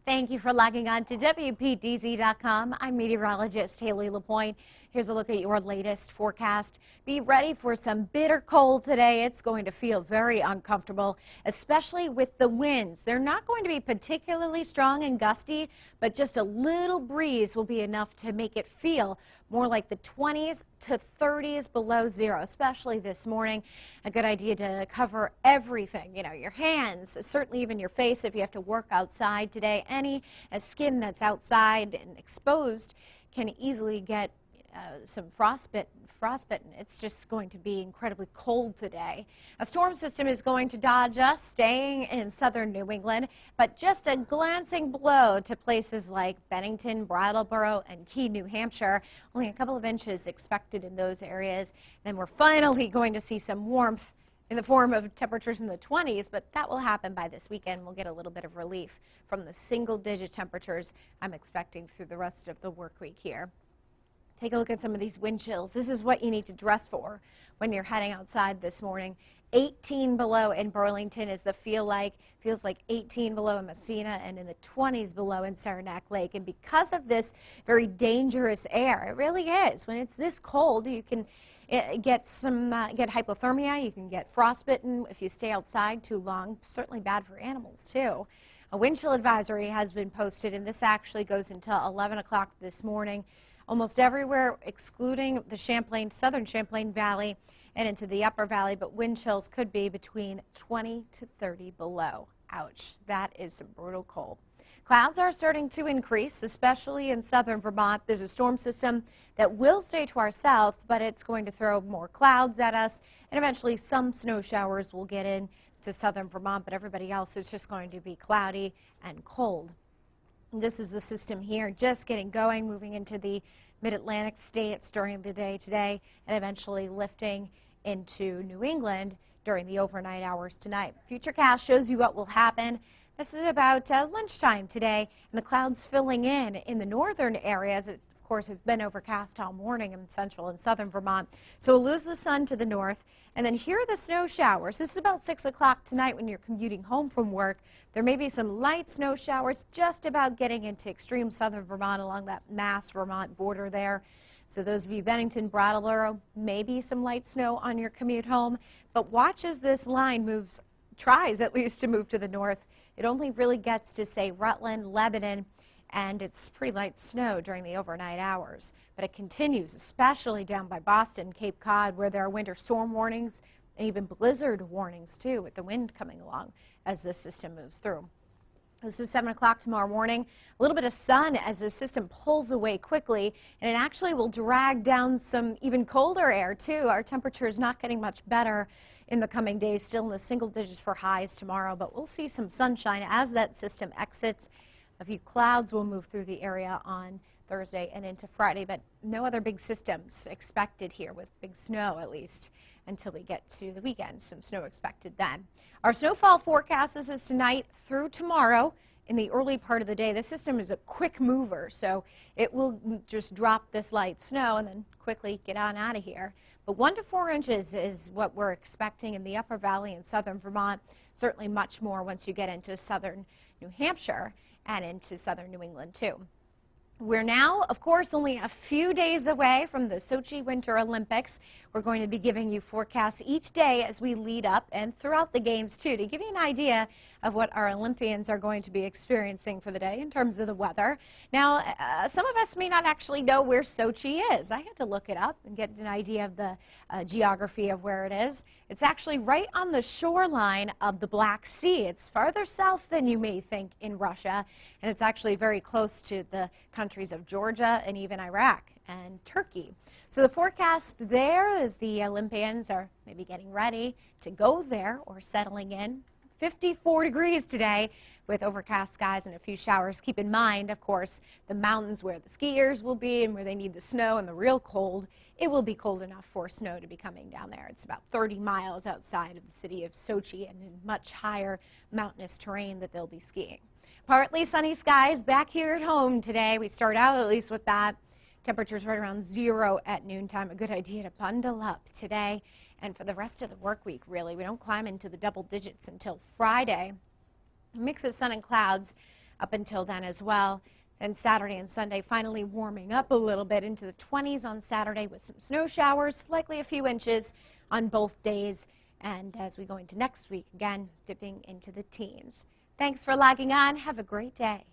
Thank you for logging on to WPDZ.com. I'm meteorologist Haley LaPointe. Here's a look at your latest forecast. Be ready for some bitter cold today. It's going to feel very uncomfortable, especially with the winds. They're not going to be particularly strong and gusty, but just a little breeze will be enough to make it feel more like the 20s to 30s below zero, especially this morning. A good idea to cover everything, your hands, certainly even your face if you have to work outside today. Any skin that's outside and exposed can easily get some frostbitten. It's just going to be incredibly cold today. A storm system is going to dodge us, staying in southern New England, but just a glancing blow to places like Bennington, Brattleboro, and Keene, New Hampshire. Only a couple of inches expected in those areas. Then we're finally going to see some warmth in the form of temperatures in the 20s, but that will happen by this weekend. We'll get a little bit of relief from the single-digit temperatures I'm expecting through the rest of the work week here. Take a look at some of these wind chills. This is what you need to dress for when you're heading outside this morning. 18 below in Burlington is the feels like 18 below in Messina, and in the 20s below in Saranac Lake. And because of this very dangerous air, it really is. When it's this cold, you can get hypothermia, you can get frostbitten if you stay outside too long. Certainly bad for animals too. A wind chill advisory has been posted, and this actually goes until 11 o'clock this morning. Almost everywhere, excluding the southern Champlain Valley and into the upper valley, but wind chills could be between 20 to 30 below. Ouch, that is some brutal cold. Clouds are starting to increase, especially in southern Vermont. There's a storm system that will stay to our south, but it's going to throw more clouds at us, and eventually some snow showers will get in to southern Vermont, but everybody else is just going to be cloudy and cold. This is the system here just getting going, moving into the mid-Atlantic states during the day today, and eventually lifting into New England during the overnight hours tonight. Futurecast shows you what will happen. This is about lunchtime today, and the clouds filling in the northern areas. It, of course, has been overcast all morning in central and southern Vermont. So we'll lose the sun to the north. And then here are the snow showers. This is about 6 o'clock tonight when you're commuting home from work. There may be some light snow showers just about getting into extreme southern Vermont along that Mass-Vermont border there. So those of you Bennington, Brattleboro, maybe some light snow on your commute home. But watch as this line tries at least to move to the north. It only really gets to, say, Rutland, Lebanon, and it's pretty light snow during the overnight hours. But it continues, especially down by Boston, Cape Cod, where there are winter storm warnings and even blizzard warnings, too, with the wind coming along as this system moves through. This is 7 o'clock tomorrow morning. A little bit of sun as the system pulls away quickly, and it actually will drag down some even colder air, too. Our temperature is not getting much better in the coming days, still in the single digits for highs tomorrow, but we'll see some sunshine as that system exits. A few clouds will move through the area on Thursday and into Friday, but no other big systems expected here, with big snow at least until we get to the weekend. Some snow expected then. Our snowfall forecast is tonight through tomorrow. In the early part of the day, the system is a quick mover, so it will just drop this light snow and then quickly get on out of here. But 1 to 4 inches is what we're expecting in the upper valley in southern Vermont, certainly much more once you get into southern New Hampshire and into southern New England, too. We're now, of course, only a few days away from the Sochi Winter Olympics. We're going to be giving you forecasts each day as we lead up and throughout the games, too, to give you an idea of what our Olympians are going to be experiencing for the day in terms of the weather. Now, some of us may not actually know where Sochi is. I had to look it up and get an idea of the geography of where it is. It's actually right on the shoreline of the Black Sea. It's farther south than you may think in Russia, and it's actually very close to the countries of Georgia and even Iraq and Turkey. So the forecast there is the Olympians are maybe getting ready to go there or settling in. 54 degrees today with overcast skies and a few showers. Keep in mind, of course, the mountains where the skiers will be and where they need the snow and the real cold. It will be cold enough for snow to be coming down there. It's about 30 miles outside of the city of Sochi and in much higher mountainous terrain that they'll be skiing. Partly sunny skies back here at home today. We start out at least with that. Temperatures right around 0 at noontime. A good idea to bundle up today and for the rest of the work week, really. We don't climb into the double digits until Friday. A mix of sun and clouds. up until then as well. Then Saturday and Sunday finally warming up a little bit into the 20s on Saturday with some snow showers, likely a few inches on both days. And as we go into next week, again, dipping into the teens. Thanks for logging on. Have a great day.